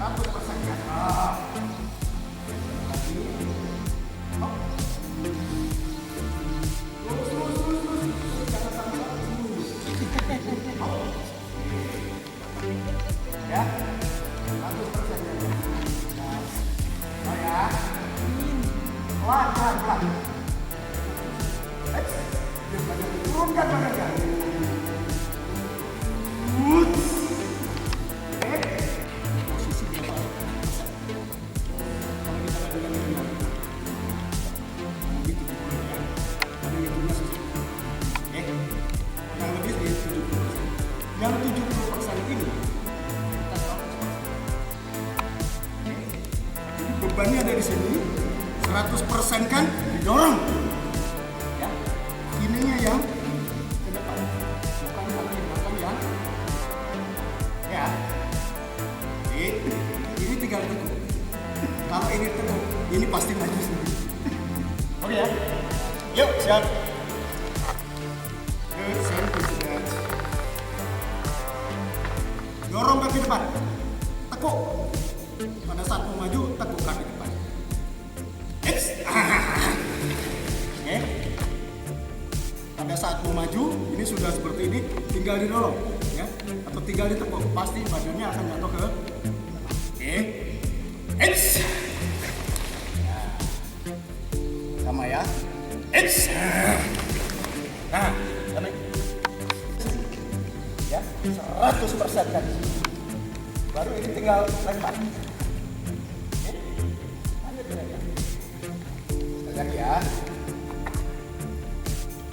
100% kan. Ah. Lagi. Hop. Terus. Jangan sampai lurus. Ya. 100% kan. Nah, ya. Pelan. Turunkan badannya. Posisi berapa? Kalau kita lakukan ini, lebih 70 ya. Ada yang punya sisi. Kurang lebih di 70%. Yang 70% ini kita 100%. Jadi bebannya ada di sini. 100% kan didorong. Ya. Ininya yang ke depan. Bukan kaki belakang yang ya. Ini tinggal teguk. Kalau ini teguk, ini pasti maju sendiri. Oke ya. Yuk, siap. Good, same position. Dorong kaki depan. Tekuk. Pada saat mau maju, tekuk kaki depan. Oke. Pada saat mau maju, ini sudah seperti ini, tinggal didorong, ya, atau tinggal ditekuk, pasti badannya akan jatuh ke. Oke. Sama ya. Nah, naik. Ya, 100% kan. Baru ini tinggal lempar. Lagi ya.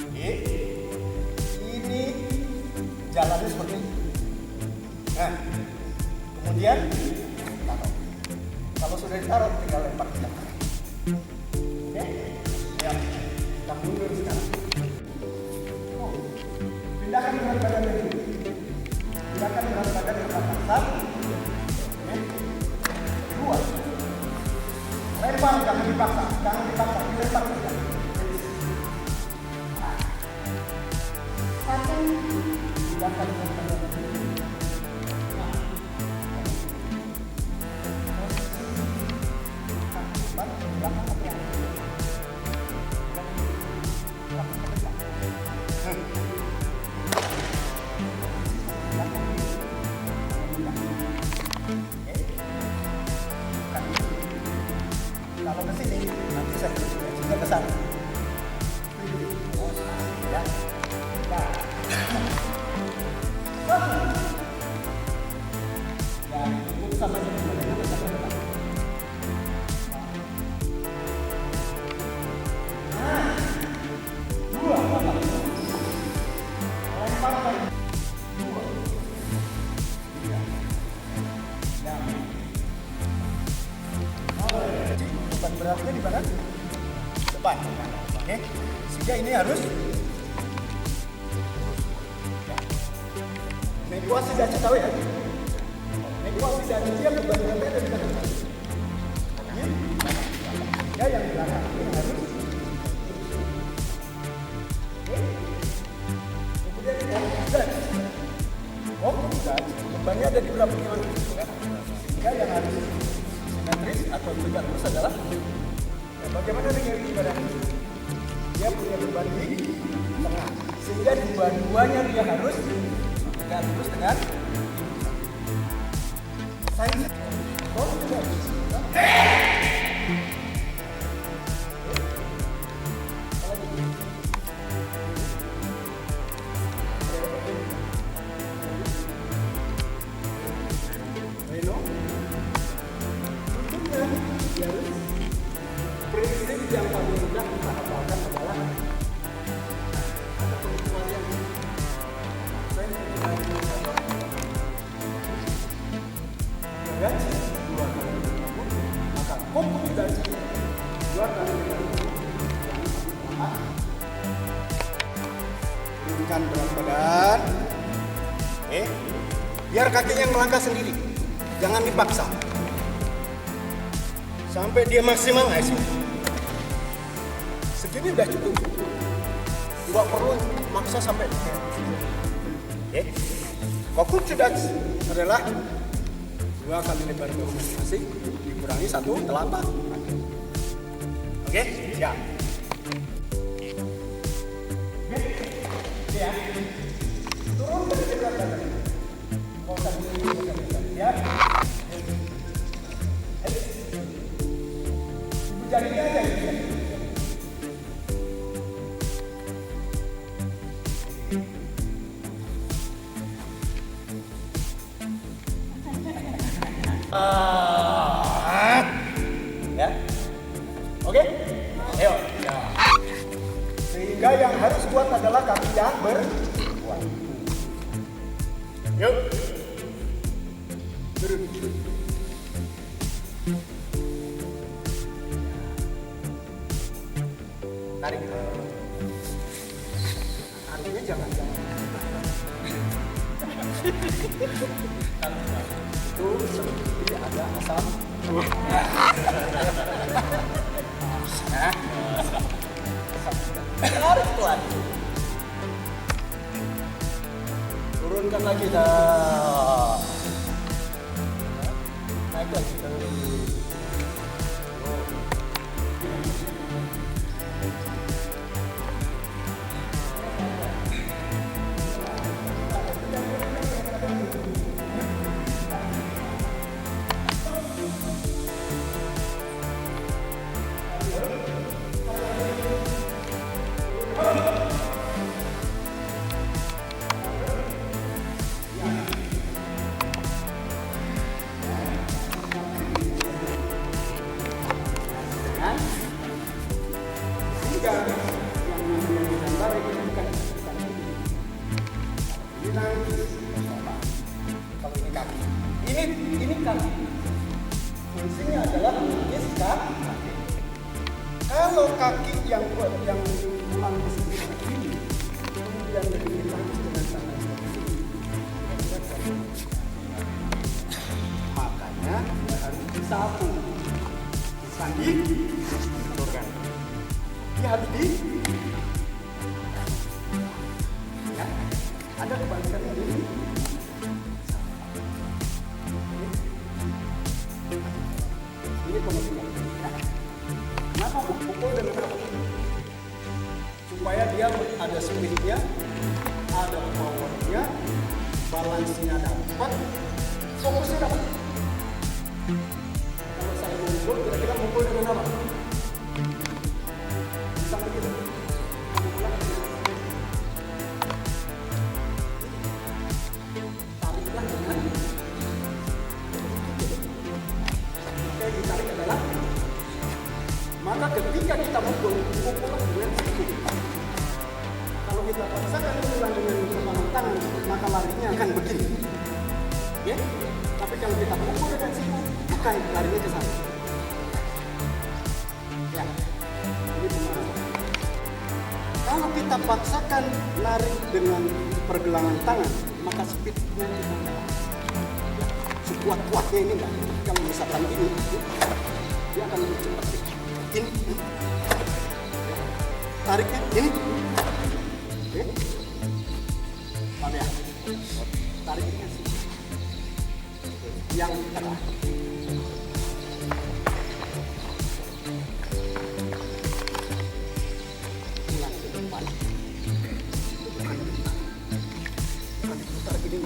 Oke. Ini jalannya seperti ini. Nah, kemudian taruh. Kalau sudah ditaruh, tinggal lempar ke belakang. Oke. Ya. Kita mundur sekarang. Pindahkan berat badan dulu. Pindahkan berat badan ke belakang. 1. 2. Lempar, jangan dipaksa, dilempar saja. 1, pindahkan berat badan. Kalau ke sini, nanti saya juga ke sana. Ya. Nah. Ya, cukup sampai sini. Nah. 2, apa? Lempar lagi. 2. 3. Ya. Beban beratnya di mana? Depan. Oke. Sehingga ini harus negosiasi sudah tahu ya. Negosiasi dia beban beratnya ada di mana? Ya yang di belakang ini harus. Oke. Kemudian ini judge. Bebannya ada di berapa kilo? Sehingga yang harus simetris atau tegak lurus adalah bagaimana dengan badan? Dia punya beban di tengah, sehingga dua-duanya dia harus tegak lurus dengan sains. Prinsip yang paling mudah kita hafalkan adalah ada pengecualian. Gaji 2 kali 50, maka komput gaji 2 kali 50. Turunkan berat badan. Biar kakinya yang melangkah sendiri, jangan dipaksa. Sampai dia maksimal sih. Segini udah cukup. Tidak perlu maksa sampai Kokut sudah adalah 2 kali lebar bahu masing-masing dikurangi 1 telapak. Oke, siap. Ya. Turun dari sebelah kanan. Kotak ini siap. Jarinya aja. Ya. Oke? Ayo. Ya. Sehingga yang harus kuat adalah kaki yang berkuat. Yuk. Turun. Tarik. Artinya jangan. Itu seperti ada asam. Tarik pelan. Turunkan lagi dah. Naik lagi. Ini kaki. Fungsinya adalah melukis kaki. Kalau kaki yang pulang ke sini begini, kemudian dilukis dengan tangan seperti ini, makanya dia harus disapu, bukan diturunkan. Dia harus ya, ada kebalikannya ini. Ini pembentukan. Kenapa pukul dan kenapa? Supaya dia ada speednya, ada powernya, balansnya dapat, fokusnya dapat. Kalau saya mukul, kira-kira mukul dengan apa? Sampai gitu. Tariklah dengan ditarik adalah, maka ketika kita mukul dengan siku. Kalau kita paksakan pukulan dengan kepala tangan, maka larinya akan begini. Ya? Tapi kalau kita pukul dengan siku, bukan larinya ke sana. Ya, ini pemahaman. Kalau kita paksakan lari dengan pergelangan tangan, maka speednya kita kalah. Sekuat-kuatnya ini enggak. Kalau misalkan ini, dia akan lebih cepat. Ini, tariknya ini, oke, paham ya? Tariknya sih, yang tengah. Pulang ke depan. Bukan diputar gini.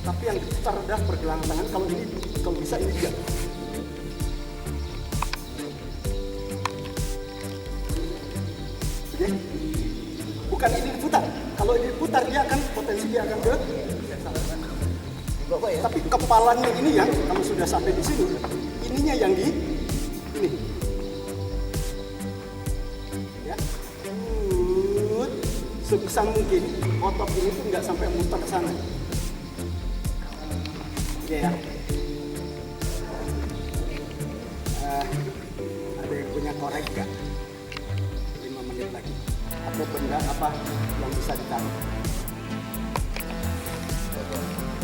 Tapi yang diputar adalah pergelangan tangan. Kalau ini, kalau bisa ini dia. Oke? Bukan ini diputar. Kalau ini diputar dia akan potensi dia akan ke bawah ya. Tapi kepalanya ini ya, kalau sudah sampai di sini, ininya yang di ini. Ya. Sebisa mungkin otot ini tuh nggak sampai muter ke sana. Oke ya. Ada yang punya korek nggak? 5 menit lagi. Atau benda apa yang bisa ditaruh?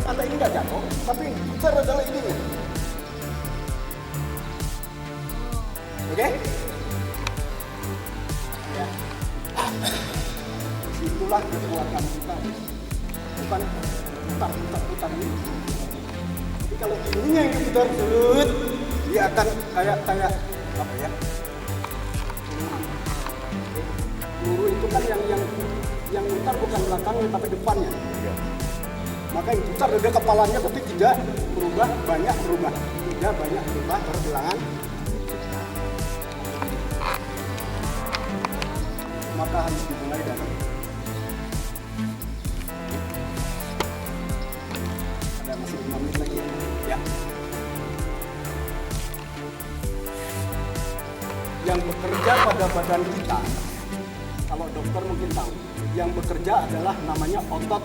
Anda ini nggak jatuh, tapi putar adalah ininya. Oke? Ya. Itulah kekuatan kita. Bukan putar ini. Tapi kalau ininya yang diputar terus, dia akan kayak apa ya? Peluru itu kan yang putar bukan belakangnya tapi depannya. Iya. Maka yang putar ada kepalanya tapi tidak berubah, banyak berubah. Tidak banyak berubah pergelangan. Maka harus dimulai dari ada masih 5 menit lagi ya. Yang bekerja pada badan kita, kalau dokter mungkin tahu, yang bekerja adalah namanya otot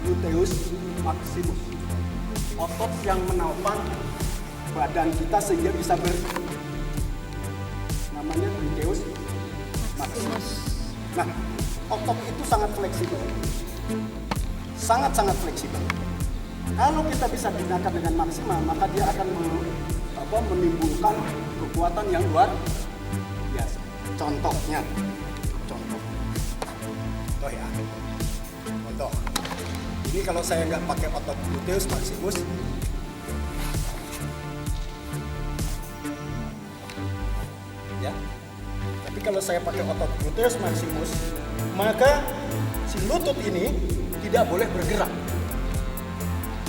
gluteus maximus, otot yang menopang badan kita sehingga bisa namanya gluteus maximus. Nah, otot itu sangat fleksibel, sangat fleksibel. Kalau kita bisa gunakan dengan maksimal, maka dia akan menimbulkan kekuatan yang luar biasa. Contohnya, contoh ya, contoh. Ini kalau saya nggak pakai otot gluteus maximus, ya. Tapi kalau saya pakai otot gluteus maximus, maka si lutut ini tidak boleh bergerak.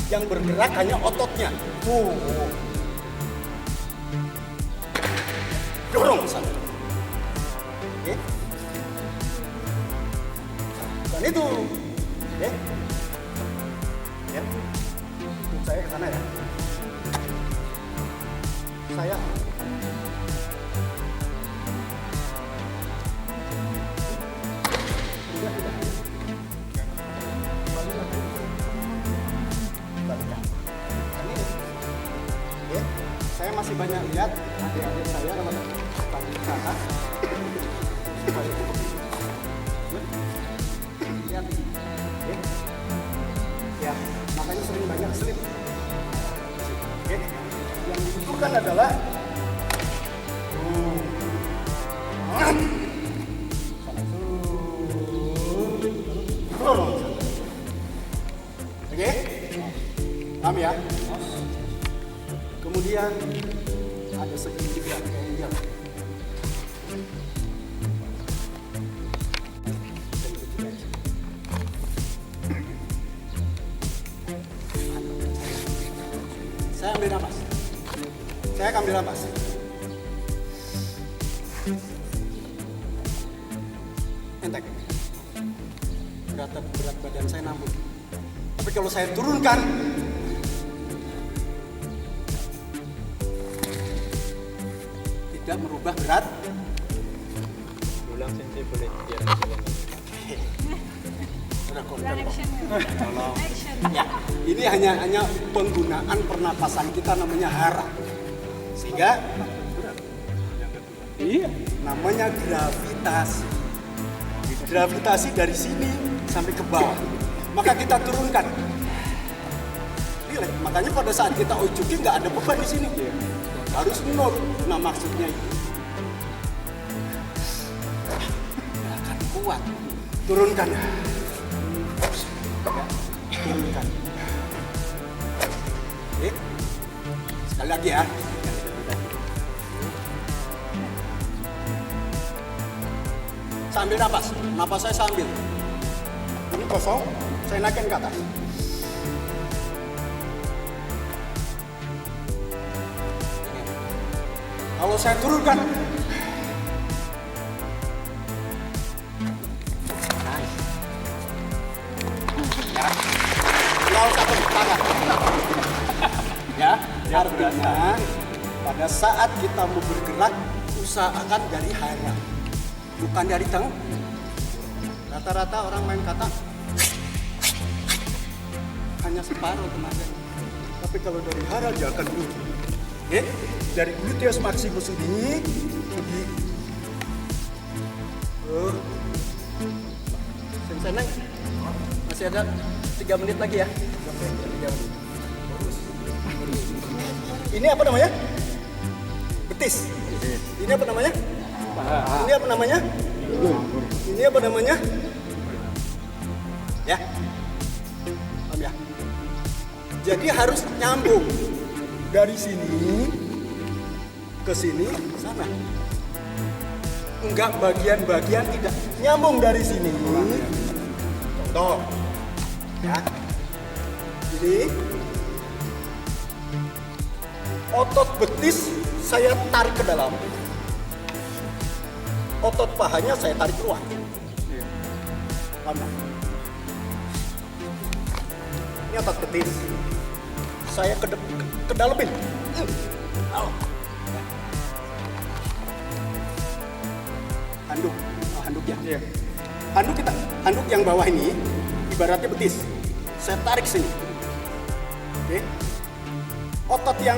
Yang bergerak hanya ototnya. Dorong sana. Oke. Dan itu, oke. Ya. Lutut saya ke sana ya. Saya saya masih banyak lihat adik-adik saya kalau pagi ke atas lihat ya, makanya sering banyak slip. Oke, yang dibutuhkan adalah oke, paham ya? Kemudian ada segitiga triangle. Saya ambil nafas. Saya akan ambil nafas. Enteng. Berat badan saya nambah. Tapi kalau saya turunkan, tidak merubah berat. Ulang sensei boleh biar Tolong. Ya, ini hanya penggunaan pernapasan kita namanya hara. Sehingga iya, namanya gravitasi. Gravitasi dari sini sampai ke bawah. Maka kita turunkan. Relax. Makanya pada saat kita ujukin nggak ada beban di sini. Harus nol. Nah, maksudnya itu nggak akan kuat. Turunkan. Ya, turunkan. Oke. Sekali lagi ya. Sambil napas. Napas saya sambil. Ini kosong. Saya naikin ke atas. Kalau saya turunkan, ya, lalu satu tangan, ya, artinya pada saat kita mau bergerak, usahakan dari hara, bukan dari teng. Rata-rata orang main kata hanya separuh tenaga, tapi kalau dari hara dia akan berubah. Oke, dari gluteus maximus ini pergi. Sensei, masih ada 3 menit lagi ya. 3 menit. Ini apa namanya? Betis. Ini apa namanya? Ini apa namanya? Ini apa namanya? Ya. Paham ya? Jadi harus nyambung. dari sini ke sini sana. Enggak bagian-bagian tidak nyambung dari sini. Contoh, ya. Ini otot betis saya tarik ke dalam, otot pahanya saya tarik keluar. Paham nggak? Ini otot betis, saya ke dalemin. Handuk ya. Iya. Handuk yang bawah ini ibaratnya betis. Saya tarik sini. Oke. Otot yang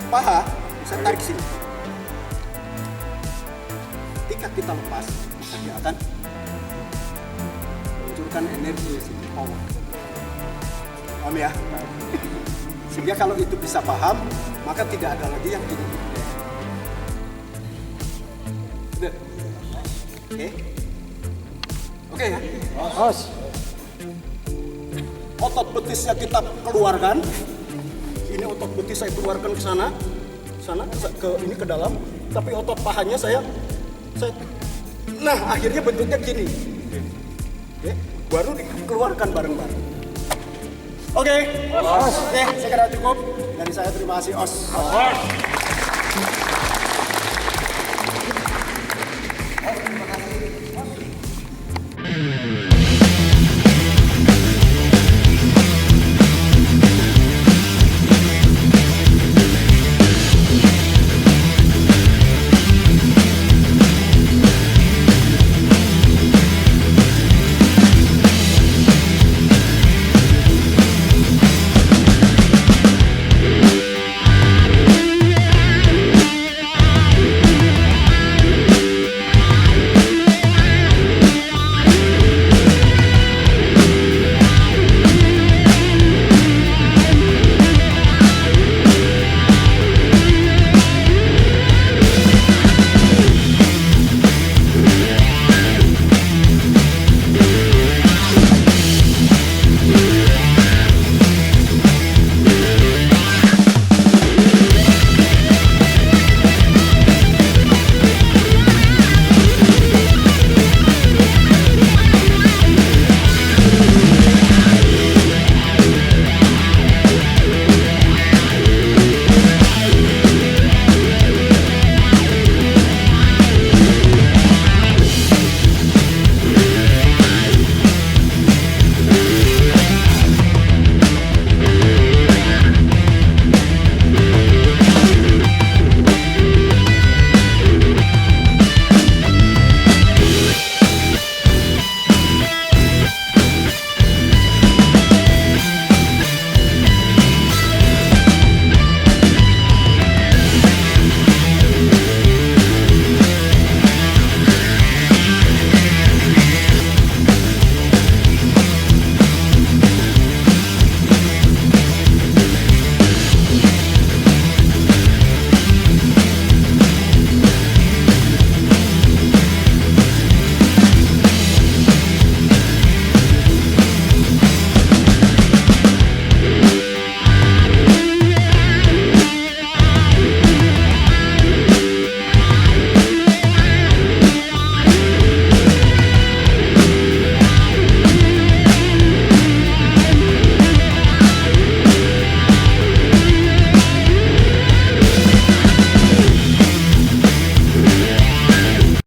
paha saya tarik sini. Ketika kita lepas, maka dia akan meluncurkan energi di sini. Power. Paham ya? Sehingga kalau itu bisa paham, maka tidak ada lagi yang tidak. Oke. Oke ya. Otot betisnya kita keluarkan. Ini otot betis saya keluarkan ke sana, ke ini ke dalam. Tapi otot pahanya saya. Nah, akhirnya bentuknya gini. Oke. Baru dikeluarkan bareng-bareng. Oke. Oke, saya kira cukup. Dari saya terima kasih, Os.